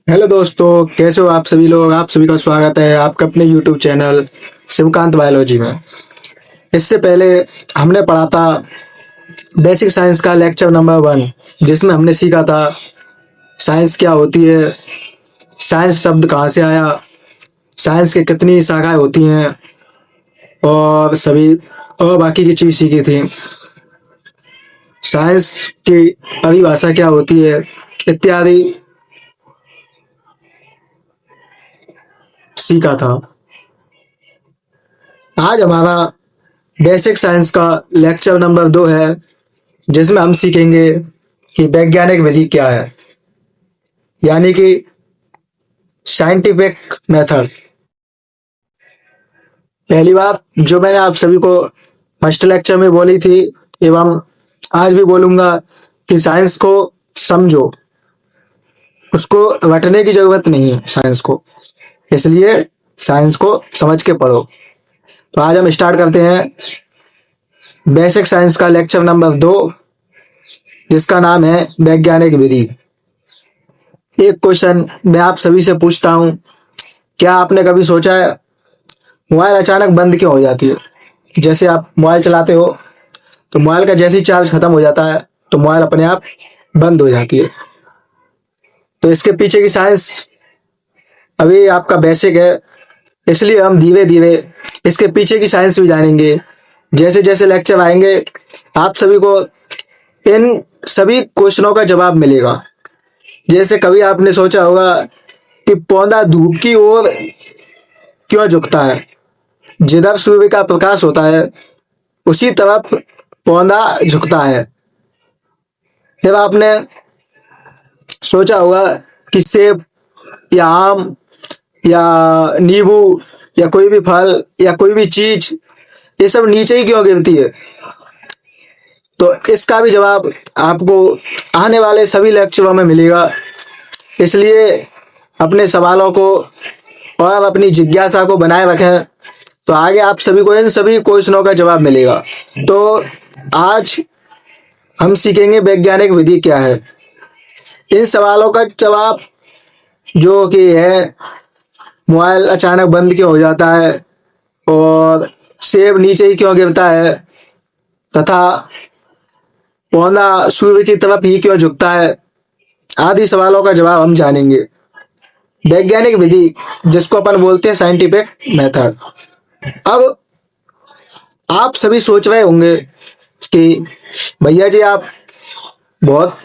Hello दोस्तों, कैसे हो आप सभी लोग। आप सभी का स्वागत है आपका अपने यूट्यूब चैनल शिवकांत बायोलॉजी में। इससे पहले हमने पढ़ा था बेसिक साइंस का लेक्चर नंबर 1, जिसमें हमने सीखा था साइंस क्या होती है, साइंस शब्द कहाँ से आया, साइंस की कितनी शाखाएं होती हैं और सभी और बाकी की चीज़ सीखी थी। साइंस की परिभाषा क्या होती है इत्यादि सीखा था। आज हमारा बेसिक साइंस का लेक्चर नंबर 2 है, जिसमें हम सीखेंगे कि वैज्ञानिक विधि क्या है, यानी कि साइंटिफिक मेथड। पहली बात जो मैंने आप सभी को फर्स्ट लेक्चर में बोली थी एवं आज भी बोलूंगा कि साइंस को समझो, उसको रटने की जरूरत नहीं है साइंस को, इसलिए साइंस को समझ के पढ़ो। तो आज हम स्टार्ट करते हैं बेसिक साइंस का लेक्चर नंबर 2, जिसका नाम है वैज्ञानिक विधि। एक क्वेश्चन मैं आप सभी से पूछता हूँ, क्या आपने कभी सोचा है मोबाइल अचानक बंद क्यों हो जाती है। जैसे आप मोबाइल चलाते हो तो मोबाइल का जैसे ही चार्ज खत्म हो जाता है तो मोबाइल अपने आप बंद हो जाती है। तो इसके पीछे की साइंस अभी आपका बेसिक है, इसलिए हम धीरे धीरे इसके पीछे की साइंस भी जानेंगे। जैसे जैसे लेक्चर आएंगे आप सभी को इन सभी क्वेश्चनों का जवाब मिलेगा। जैसे कभी आपने सोचा होगा कि पौधा धूप की ओर क्यों झुकता है। जिधर सूर्य का प्रकाश होता है उसी तरफ पौधा झुकता है। फिर आपने सोचा होगा कि सेब या आम या नींबू या कोई भी फल या कोई भी चीज ये सब नीचे ही क्यों गिरती है। तो इसका भी जवाब आपको आने वाले सभी लेक्चरों में मिलेगा। इसलिए अपने सवालों को और अपनी जिज्ञासा को बनाए रखें, तो आगे आप सभी को इन सभी क्वेश्चनों का जवाब मिलेगा। तो आज हम सीखेंगे वैज्ञानिक विधि क्या है। इन सवालों का जवाब जो कि है मोबाइल अचानक बंद क्यों हो जाता है और सेब नीचे ही क्यों गिरता है तथा पौधा सूर्य की तरफ ही क्यों झुकता है, आदि सवालों का जवाब हम जानेंगे। वैज्ञानिक विधि जिसको अपन बोलते हैं साइंटिफिक मेथड। अब आप सभी सोच रहे होंगे कि भैया जी आप बहुत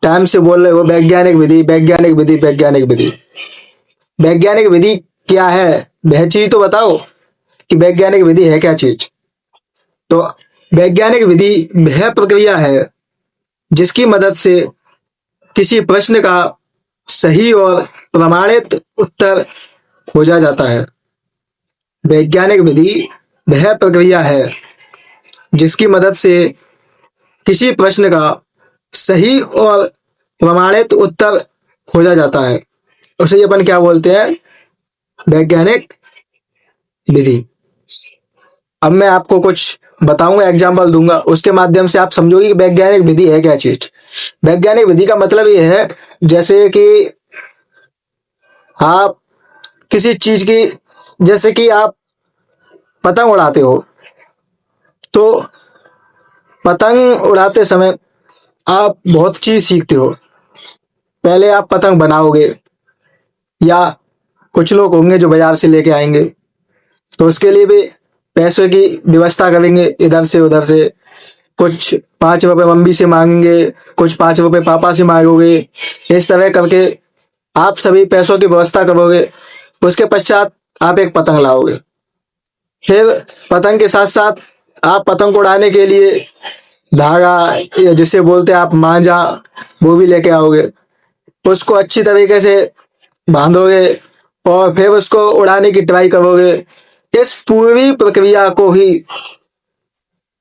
टाइम से बोल रहे हो वैज्ञानिक विधि वैज्ञानिक विधि वैज्ञानिक विधि। वैज्ञानिक विधि क्या है, वह चीज तो बताओ कि वैज्ञानिक विधि है क्या चीज। तो वैज्ञानिक विधि वह प्रक्रिया है जिसकी मदद से किसी प्रश्न का सही और प्रमाणित उत्तर खोजा जाता है। वैज्ञानिक विधि वह प्रक्रिया है जिसकी मदद से किसी प्रश्न का सही और प्रमाणित उत्तर खोजा जाता है, उसे अपन क्या बोलते हैं, वैज्ञानिक विधि। अब मैं आपको कुछ बताऊंगा, एग्जाम्पल दूंगा, उसके माध्यम से आप समझोगे कि वैज्ञानिक विधि है क्या चीज। वैज्ञानिक विधि का मतलब ये है जैसे कि आप किसी चीज की, जैसे कि आप पतंग उड़ाते हो तो पतंग उड़ाते समय आप बहुत चीज सीखते हो। पहले आप पतंग बनाओगे या कुछ लोग होंगे जो बाजार से लेके आएंगे, तो उसके लिए भी पैसों की व्यवस्था करेंगे, इधर से उधर से कुछ 5 रुपए मम्मी से मांगेंगे, कुछ 5 रुपए पापा से मांगोगे। इस तरह करके आप सभी पैसों की व्यवस्था करोगे। उसके पश्चात आप एक पतंग लाओगे। फिर पतंग के साथ साथ आप पतंग को उड़ाने के लिए धागा या जिसे बोलते हैं आप मांझा, वो भी लेके आओगे। उसको अच्छी तरीके से बांधोगे और फिर उसको उड़ाने की ट्राई करोगे। इस पूरी प्रक्रिया को ही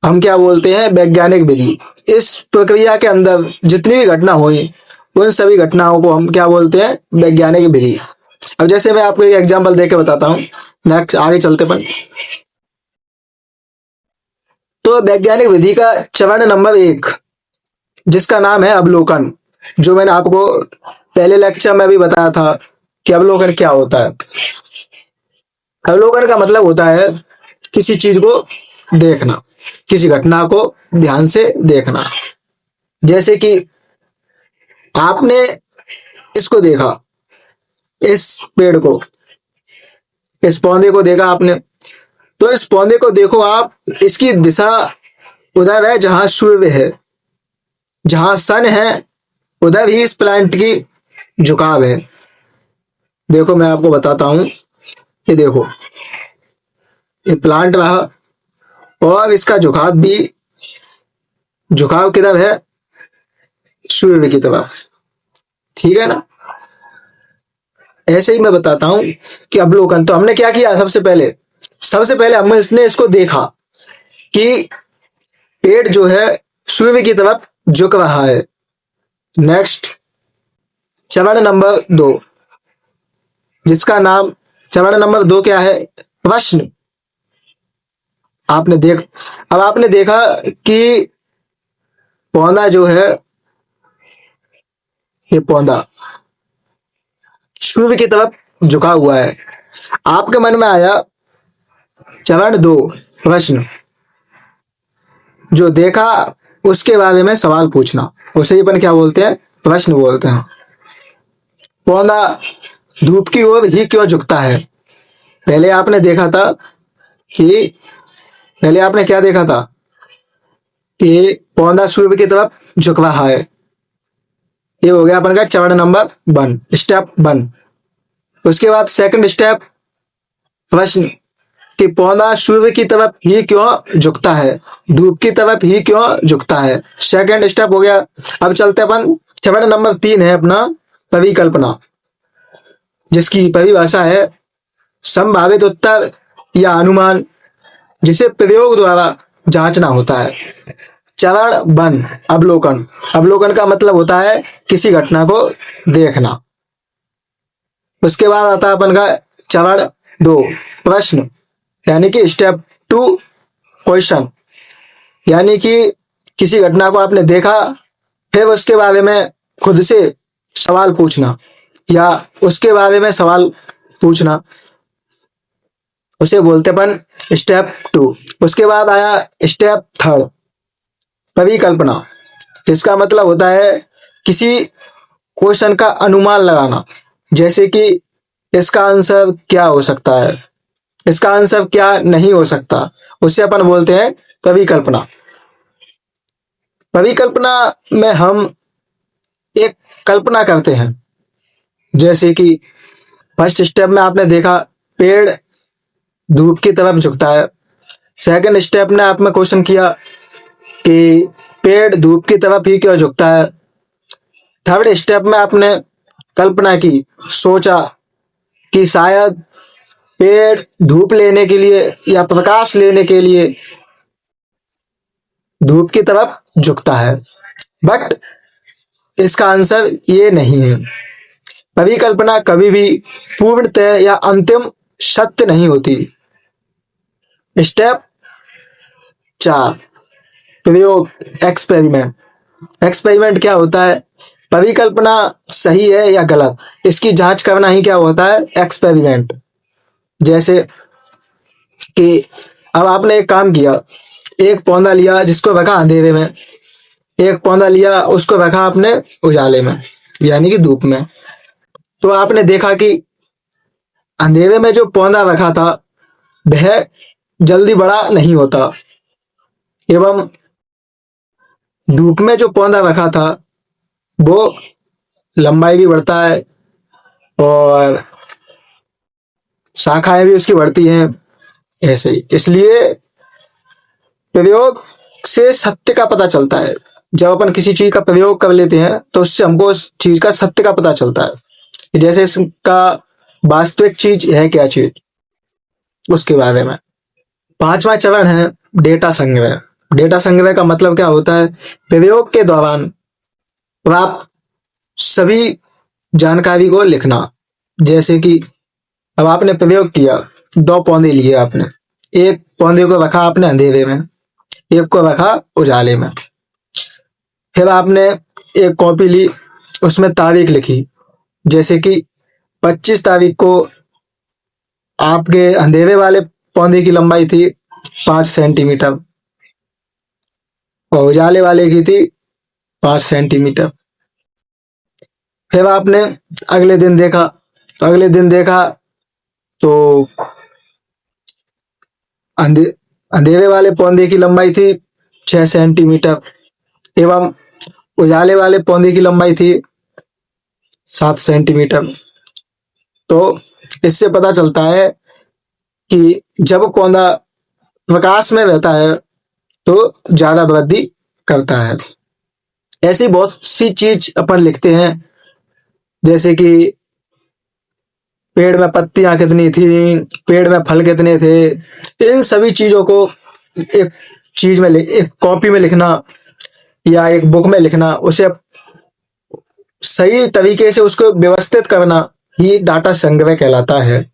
हम क्या बोलते हैं, वैज्ञानिक विधि। इस प्रक्रिया के अंदर जितनी भी घटना हुई उन सभी घटनाओं को हम क्या बोलते हैं, वैज्ञानिक विधि। अब जैसे मैं आपको एक एग्जांपल देके बताता हूँ, नेक्स्ट आगे चलते अपन। तो वैज्ञानिक विधि का चरण नंबर 1 जिसका नाम है अवलोकन, जो मैंने आपको पहले लेक्चर में भी बताया था कि अवलोकन क्या होता है। अवलोकन का मतलब होता है किसी चीज को देखना, किसी घटना को ध्यान से देखना। जैसे कि आपने इसको देखा, इस पेड़ को, इस पौधे को देखा आपने, तो इस पौधे को देखो आप, इसकी दिशा उधर है जहां सूर्य है, जहां सन है उधर ही इस प्लांट की झुकाव है। देखो मैं आपको बताता हूं, ये देखो, ये प्लांट रहा और इसका झुकाव भी, झुकाव किधर है, सूर्य की तरफ, ठीक है ना। ऐसे ही मैं बताता हूं कि अवलोकन, तो हमने क्या किया, सबसे पहले हमने इसको देखा कि पेड़ जो है सूर्य की तरफ झुक रहा है। नेक्स्ट चरण नंबर 2, जिसका नाम, चरण नंबर 2 क्या है, प्रश्न। अब आपने देखा कि पौधा जो है, ये पौधा सूर्य की तरफ झुका हुआ है। आपके मन में आया चरण 2 प्रश्न, जो देखा उसके बारे में सवाल पूछना, उसे ही अपन क्या बोलते हैं, प्रश्न बोलते हैं। पौधा धूप की ओर ही क्यों झुकता है। पहले आपने देखा था कि, पहले आपने क्या देखा था कि पौधा सूर्य की तरफ झुक रहा है। ये हो गया अपन का चरण नंबर 1, स्टेप 1। उसके बाद सेकंड स्टेप, प्रश्न कि पौधा सूर्य की तरफ ही क्यों झुकता है, धूप की तरफ ही क्यों झुकता है। सेकंड स्टेप हो गया। अब चलते अपन, चरण नंबर 3 है अपना परिकल्पना, जिसकी परिभाषा है संभावित उत्तर या अनुमान, जिसे प्रयोग द्वारा जांचना होता है। चरण 1 अवलोकन। अवलोकन का मतलब होता है किसी घटना को देखना। उसके बाद आता है अपन का चरण 2 प्रश्न, यानी कि स्टेप 2 क्वेश्चन, यानी कि किसी घटना को आपने देखा, फिर उसके बारे में खुद से सवाल पूछना, या उसके बारे में सवाल पूछना, उसे बोलते अपन स्टेप 2। उसके बाद आया स्टेप 3 परिकल्पना। इसका मतलब होता है किसी क्वेश्चन का अनुमान लगाना, जैसे कि इसका आंसर क्या हो सकता है, इसका आंसर क्या नहीं हो सकता, उसे अपन बोलते हैं परिकल्पना। परिकल्पना में हम एक कल्पना करते हैं, जैसे कि फर्स्ट स्टेप में आपने देखा पेड़ धूप की तरफ झुकता है। सेकंड स्टेप ने आप में क्वेश्चन किया कि पेड़ धूप की तरफ ही क्यों झुकता है। थर्ड स्टेप में आपने कल्पना की, सोचा कि शायद पेड़ धूप लेने के लिए या प्रकाश लेने के लिए धूप की तरफ झुकता है, बट इसका आंसर ये नहीं है। परिकल्पना कभी भी पूर्णतः या अंतिम सत्य नहीं होती। स्टेप 4 प्रयोग, एक्सपेरिमेंट। एक्सपेरिमेंट क्या होता है, परिकल्पना सही है या गलत, इसकी जांच करना ही क्या होता है, एक्सपेरिमेंट। जैसे कि अब आपने एक काम किया, एक पौधा लिया जिसको रखा अंधेरे में, एक पौधा लिया उसको रखा आपने उजाले में, यानी कि धूप में। तो आपने देखा कि अंधेरे में जो पौधा रखा था वह जल्दी बड़ा नहीं होता, एवं धूप में जो पौधा रखा था वो लंबाई भी बढ़ता है और शाखाएं भी उसकी बढ़ती हैं, ऐसे ही। इसलिए प्रयोग से सत्य का पता चलता है। जब अपन किसी चीज का प्रयोग कर लेते हैं तो उससे हमको उस चीज का सत्य का पता चलता है, जैसे इसका वास्तविक चीज है क्या चीज, उसके बारे में। 5वां चरण है डेटा संग्रह। डेटा संग्रह का मतलब क्या होता है, प्रयोग के दौरान प्राप्त सभी जानकारी को लिखना। जैसे कि अब आपने प्रयोग किया, 2 पौधे लिए आपने, एक पौधे को रखा आपने अंधेरे में, एक को रखा उजाले में। फिर आपने एक कॉपी ली, उसमें तारीख लिखी जैसे कि 25 तारीख को आपके अंधेरे वाले पौधे की लंबाई थी 5 सेंटीमीटर और उजाले वाले की थी 5 सेंटीमीटर। फिर आपने अगले दिन देखा, तो अंधेरे वाले पौधे की लंबाई थी 6 सेंटीमीटर एवं उजाले वाले पौधे की लंबाई थी 7 सेंटीमीटर। तो इससे पता चलता है कि जब पौधा प्रकाश में रहता है तो ज्यादा वृद्धि करता है। ऐसी बहुत सी चीज अपन लिखते हैं, जैसे कि पेड़ में पत्तियां कितनी थी, पेड़ में फल कितने थे। इन सभी चीजों को एक एक कॉपी में लिखना या एक बुक में लिखना, उसे सही तरीके से उसको व्यवस्थित करना ही डाटा संग्रह कहलाता है।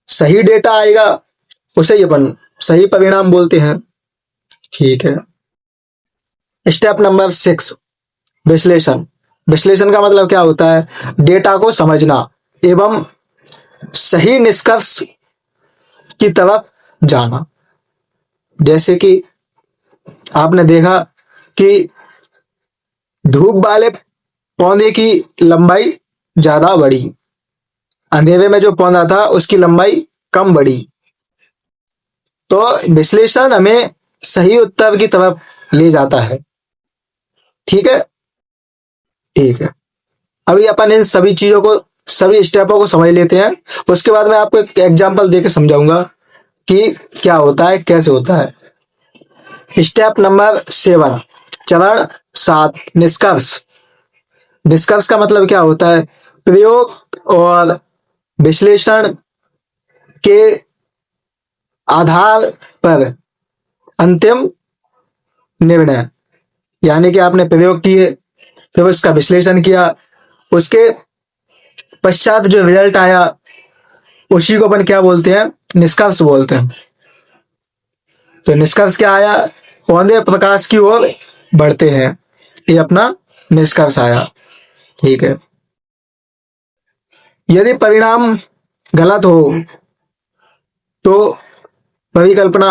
सही डेटा आएगा उसे ही अपन सही परिणाम बोलते हैं। ठीक है। स्टेप नंबर 6, विश्लेषण। विश्लेषण का मतलब क्या होता है? डेटा को समझना एवं सही निष्कर्ष की तरफ जाना। जैसे कि आपने देखा कि धूप वाले पौधे की लंबाई ज्यादा बढ़ी, अंधेरे में जो पौधा था उसकी लंबाई कम बढ़ी। तो विश्लेषण हमें सही उत्तर की तरफ ले जाता है। ठीक है, ठीक है। अभी अपन इन सभी चीजों को, सभी स्टेपों को समझ लेते हैं। उसके बाद मैं आपको एक एग्जांपल देकर समझाऊंगा कि क्या होता है, कैसे होता है। स्टेप नंबर 7, चरण 7, निष्कर्ष। निष्कर्ष का मतलब क्या होता है? प्रयोग और विश्लेषण के आधार पर अंतिम निर्णय। यानी कि आपने प्रयोग किए, फिर उसका विश्लेषण किया, उसके पश्चात जो रिजल्ट आया उसी को अपन क्या बोलते हैं? निष्कर्ष बोलते हैं। तो निष्कर्ष क्या आया? पौधे प्रकाश की ओर बढ़ते हैं, ये अपना निष्कर्ष आया। ठीक है। यदि परिणाम गलत हो तो परिकल्पना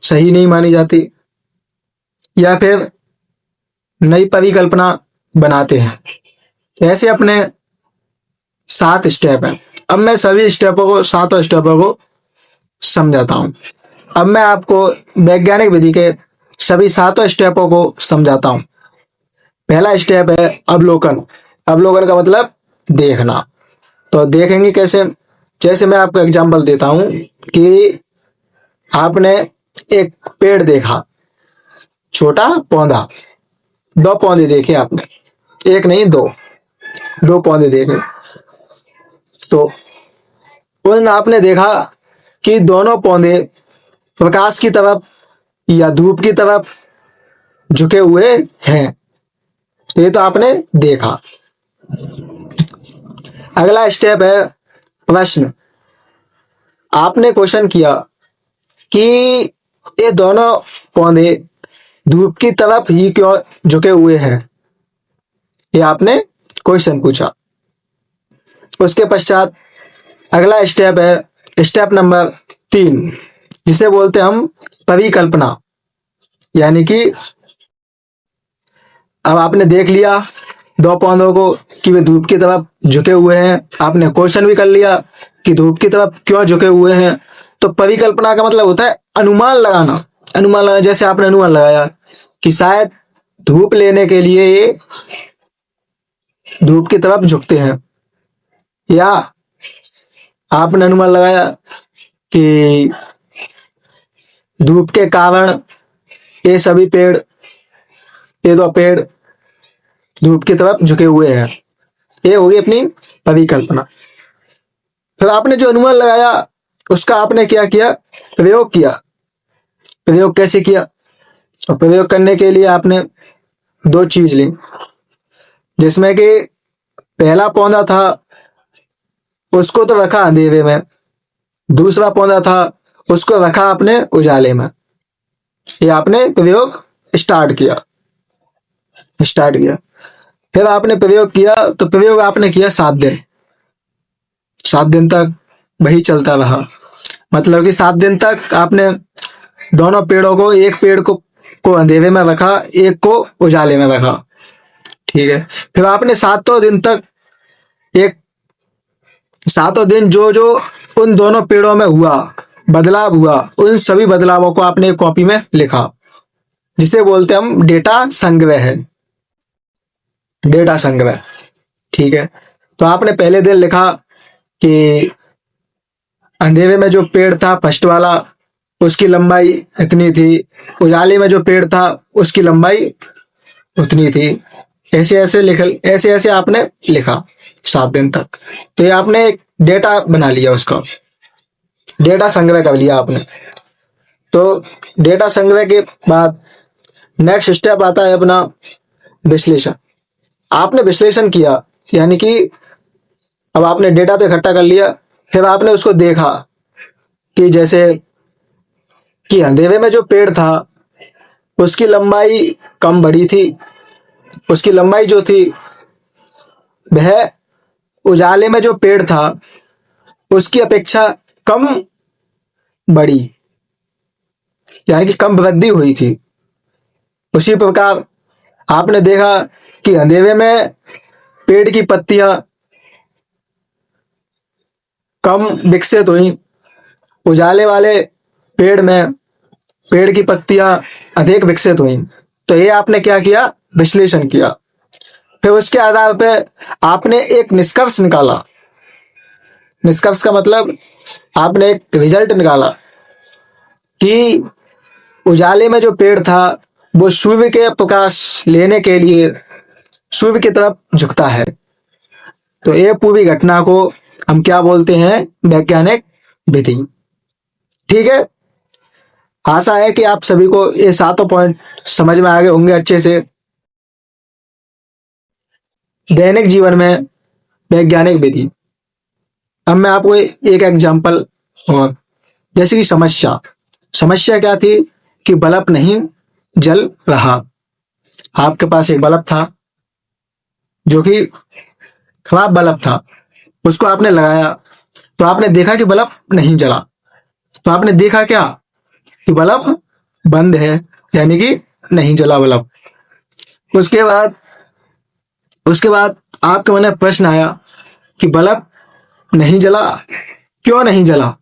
सही नहीं मानी जाती या फिर नई परिकल्पना बनाते हैं। ऐसे अपने 7 स्टेप हैं। अब मैं सभी स्टेपों को, 7 स्टेपों को समझाता हूं। अब मैं आपको वैज्ञानिक विधि के सभी 7 स्टेपों को समझाता हूं। पहला स्टेप है अवलोकन। अवलोकन का मतलब देखना। तो देखेंगे कैसे? जैसे मैं आपको एग्जांपल देता हूं कि आपने एक पेड़ देखा, छोटा पौधा, 2 पौधे देखे आपने, एक नहीं 2 पौधे देखे। तो उन आपने देखा कि दोनों पौधे प्रकाश की तरफ या धूप की तरफ झुके हुए हैं। ये तो आपने देखा। अगला स्टेप है प्रश्न। आपने क्वेश्चन किया कि ये दोनों पौधे धूप की तरफ ही क्यों झुके हुए हैं, ये आपने क्वेश्चन पूछा। उसके पश्चात अगला स्टेप है स्टेप नंबर 3, जिसे बोलते हैं हम परिकल्पना। यानी कि अब आपने देख लिया 2 पौधों को कि वे धूप की तरफ झुके हुए हैं, आपने क्वेश्चन भी कर लिया कि धूप की तरफ क्यों झुके हुए हैं। तो परिकल्पना का मतलब होता है अनुमान लगाना। अनुमान लगाना, जैसे आपने अनुमान लगाया कि शायद धूप लेने के लिए ये धूप की तरफ झुकते हैं, या आपने अनुमान लगाया कि धूप के कारण ये सभी पेड़, ये 2 पेड़ धूप की तरफ झुके हुए हैं। ये होगी अपनी परिकल्पना। फिर आपने जो अनुमान लगाया उसका आपने क्या किया? प्रयोग किया। प्रयोग कैसे किया? और प्रयोग करने के लिए आपने 2 चीज ली, जिसमें कि पहला पौधा था उसको तो रखा अंधेरे में, दूसरा पौधा था उसको रखा आपने उजाले में। ये आपने प्रयोग स्टार्ट किया। फिर आपने प्रयोग किया, तो प्रयोग आपने किया 7 दिन। 7 दिन तक वही चलता रहा। मतलब कि 7 दिन तक आपने दोनों पेड़ों को, एक पेड़ को अंधेरे में रखा, एक को उजाले में रखा। ठीक है। फिर आपने 7 दिन तक एक 7 दिन जो जो उन दोनों पेड़ों में हुआ, बदलाव हुआ, उन सभी बदलावों को आपने एक कॉपी में लिखा, जिसे बोलते हैं हम डेटा संग्रह है। डेटा संग्रह। ठीक है। तो आपने पहले दिन लिखा कि अंधेरे में जो पेड़ था फर्स्ट वाला, उसकी लंबाई इतनी थी, उजाले में जो पेड़ था उसकी लंबाई उतनी थी। ऐसे ऐसे आपने लिखा 7 दिन तक। तो ये आपने एक डेटा बना लिया, उसका डेटा संग्रह कर लिया आपने। तो डेटा संग्रह के बाद नेक्स्ट स्टेप आता है अपना विश्लेषण। आपने विश्लेषण किया, यानी कि अब आपने डेटा तो इकट्ठा कर लिया, फिर आपने उसको देखा कि जैसे कि अंधेरे में जो पेड़ था उसकी लंबाई कम बड़ी थी, उसकी लंबाई जो थी वह उजाले में जो पेड़ था उसकी अपेक्षा कम बड़ी, यानी कि कम वृद्धि हुई थी। उसी प्रकार आपने देखा कि अंधेरे में पेड़ की पत्तियां कम विकसित हुई, उजाले वाले पेड़ में पेड़ की पत्तियां अधिक विकसित हुई। तो ये आपने क्या किया, विश्लेषण किया। फिर उसके आधार पे आपने एक निष्कर्ष निकाला। निष्कर्ष का मतलब आपने एक रिजल्ट निकाला कि उजाले में जो पेड़ था वो सूर्य के प्रकाश लेने के लिए सूर्य की तरफ झुकता है। तो ये पूरी घटना को हम क्या बोलते हैं, वैज्ञानिक विधि। ठीक है। आशा है कि आप सभी को ये 7 पॉइंट समझ में आ गए होंगे अच्छे से। दैनिक जीवन में वैज्ञानिक विधि। अब मैं आपको एक एग्जांपल, और जैसे कि समस्या। समस्या क्या थी कि बल्ब नहीं जल रहा। आपके पास एक बल्ब था जो कि खराब बल्ब था, उसको आपने लगाया, तो आपने देखा कि बल्ब नहीं जला। तो आपने देखा क्या, कि बल्ब बंद है, यानी कि नहीं जला बल्ब। उसके बाद आपके मन में प्रश्न आया कि बल्ब नहीं जला, क्यों नहीं जला।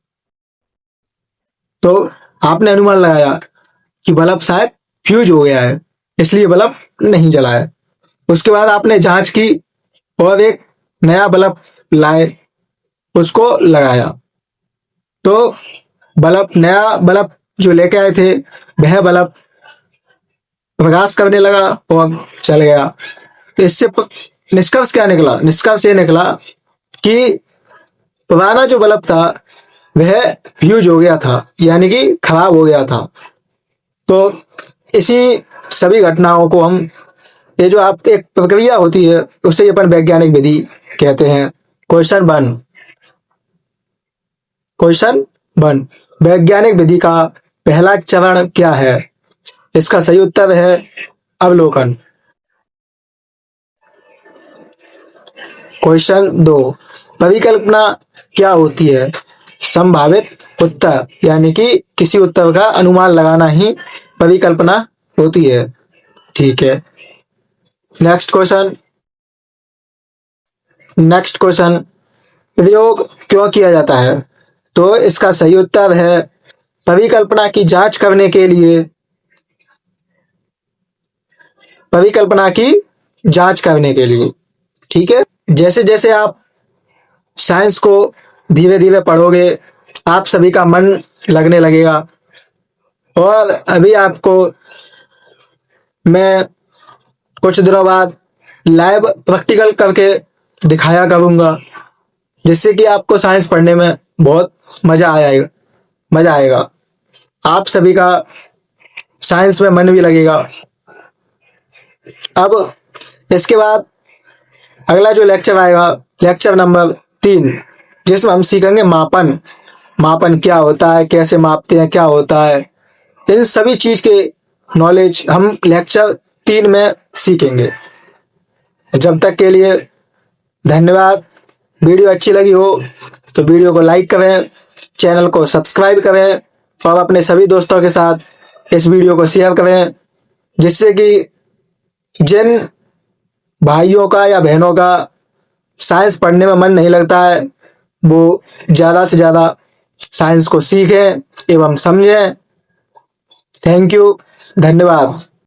तो आपने अनुमान लगाया कि बल्ब शायद फ्यूज हो गया है, इसलिए बल्ब नहीं जला है। उसके बाद आपने जांच की और एक नया बल्ब लाए, उसको लगाया। तो नया बल्ब जो लेके आए थे वह बल्ब प्रकाश करने लगा और चल गया। तो इससे निष्कर्ष क्या निकला, निष्कर्ष ये निकला कि पुराना जो बल्ब था वह फ्यूज हो गया था, यानी कि खराब हो गया था। तो इसी सभी घटनाओं को हम, ये जो आप एक प्रक्रिया होती है उसे अपन वैज्ञानिक विधि कहते हैं। क्वेश्चन 1 वैज्ञानिक विधि का पहला चरण क्या है। इसका सही उत्तर है अवलोकन। क्वेश्चन 2 परिकल्पना क्या होती है। संभावित उत्तर, यानी कि किसी उत्तर का अनुमान लगाना ही परिकल्पना होती है। ठीक है। नेक्स्ट क्वेश्चन प्रयोग क्यों किया जाता है। तो इसका सही उत्तर है परिकल्पना की जांच करने के लिए। परिकल्पना की जांच करने के लिए। ठीक है। जैसे जैसे आप साइंस को धीरे धीरे पढ़ोगे आप सभी का मन लगने लगेगा, और अभी आपको मैं कुछ दिनों बाद लाइव प्रैक्टिकल करके दिखाया करूंगा, जिससे कि आपको साइंस पढ़ने में बहुत मजा आएगा। आप सभी का साइंस में मन भी लगेगा। अब इसके बाद अगला जो लेक्चर आएगा, लेक्चर नंबर 3, जिसमें हम सीखेंगे मापन। मापन क्या होता है, कैसे मापते हैं, क्या होता है, इन सभी चीज के नॉलेज हम लेक्चर 3 में सीखेंगे। जब तक के लिए धन्यवाद। वीडियो अच्छी लगी हो तो वीडियो को लाइक करें, चैनल को सब्सक्राइब करें और अपने सभी दोस्तों के साथ इस वीडियो को शेयर करें, जिससे कि जिन भाइयों का या बहनों का साइंस पढ़ने में मन नहीं लगता है, वो ज़्यादा से ज़्यादा साइंस को सीखें एवं समझें। थैंक यू, धन्यवाद।